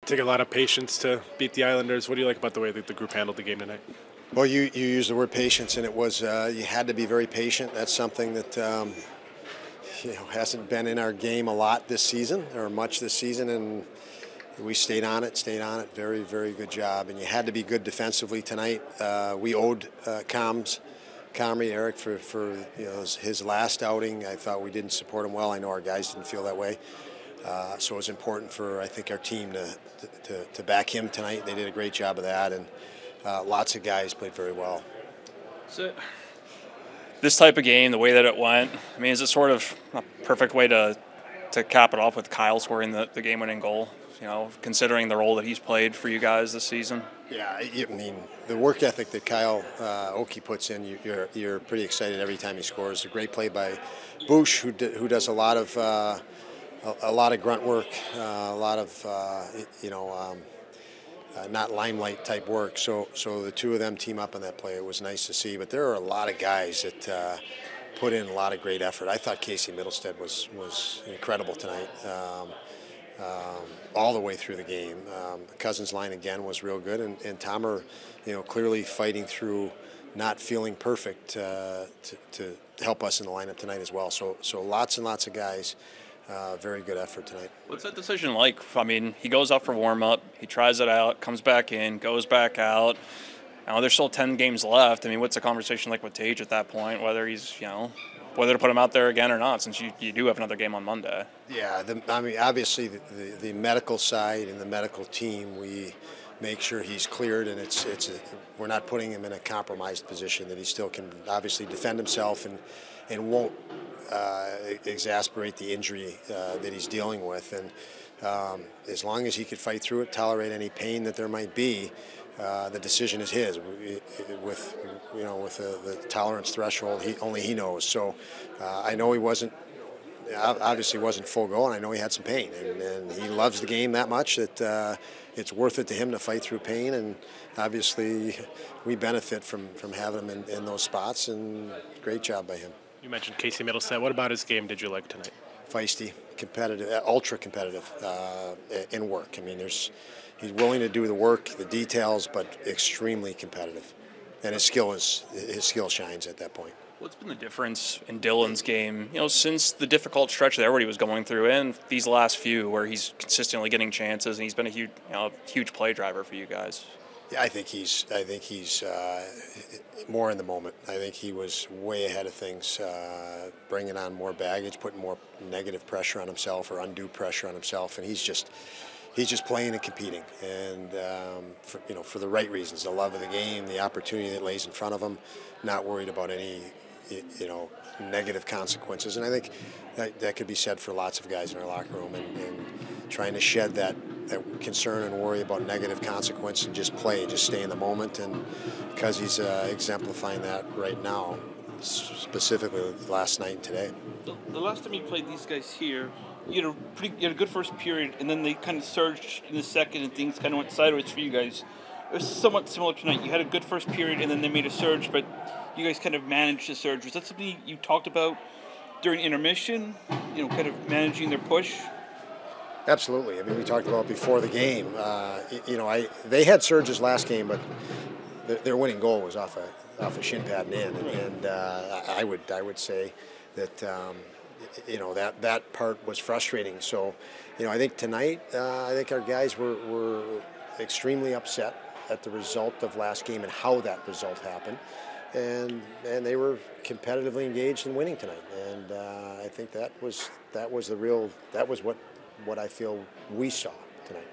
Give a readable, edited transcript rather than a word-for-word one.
Take a lot of patience to beat the Islanders. What do you like about the way that the group handled the game tonight? Well, you used the word patience, and it was you had to be very patient. That's something that hasn't been in our game a lot this season, or much this season, and we stayed on it. Very, very good job. And you had to be good defensively tonight. We owed Comrie, Eric, for his last outing. I thought we didn't support him well. I know our guys didn't feel that way. So it was important for, I think, our team to back him tonight. They did a great job of that, and lots of guys played very well. So this type of game, the way that it went, I mean, is it sort of a perfect way to cap it off with Kyle scoring the game-winning goal, considering the role that he's played for you guys this season? Yeah, I mean, the work ethic that Kyle Oki puts in, you're pretty excited every time he scores. A great play by Bush, who does a lot of grunt work, a lot of not limelight type work. So the two of them team up on that play. It was nice to see. But there are a lot of guys that put in a lot of great effort. I thought Casey Mittelstadt was incredible tonight, all the way through the game. The Cozens line again was real good, and Tomer, clearly fighting through not feeling perfect to help us in the lineup tonight as well. So lots and lots of guys. Very good effort tonight. What's that decision like? I mean, he goes up for warm-up, he tries it out, comes back in, goes back out. Now there's still 10 games left. I mean, what's the conversation like with Tage at that point, whether he's, whether to put him out there again or not, since you do have another game on Monday? Yeah, obviously the medical side and the medical team, we make sure he's cleared, and we're not putting him in a compromised position, that he still can obviously defend himself and won't exasperate the injury that he's dealing with. And as long as he could fight through it, tolerate any pain that there might be, the decision is his. With the tolerance threshold, only he knows. So I know he obviously wasn't full go, and I know he had some pain, and he loves the game that much that it's worth it to him to fight through pain. And obviously we benefit from having him in those spots, and great job by him. You mentioned Casey Mittelstadt. What about his game did you like tonight? Feisty, competitive, ultra competitive in work. I mean, he's willing to do the work, the details, but extremely competitive, and his skill shines at that point. What's been the difference in Dylan's game, since the difficult stretch there where he was going through, and these last few where he's consistently getting chances, and he's been a huge play driver for you guys? Yeah, I think he's more in the moment. I think he was way ahead of things, bringing on more baggage, putting more negative pressure on himself or undue pressure on himself, and he's just playing and competing, and for the right reasons, the love of the game, the opportunity that lays in front of him, not worried about any negative consequences. And I think that could be said for lots of guys in our locker room, and trying to shed that concern and worry about negative consequence and just stay in the moment. And because he's exemplifying that right now, specifically last night and today. The last time you played these guys here, you had a good first period, and then they kind of surged in the second, and things kind of went sideways for you guys. It was somewhat similar tonight. You had a good first period, and then they made a surge, but you guys kind of managed the surge. Was that something you talked about during intermission? Kind of managing their push. Absolutely. I mean, we talked about before the game. They had surges last game, but their winning goal was off a shin pad and in, and I would say that that part was frustrating. So, I think tonight, I think our guys were extremely upset at the result of last game and how that result happened, and they were competitively engaged in winning tonight. And I think that was what I feel we saw tonight.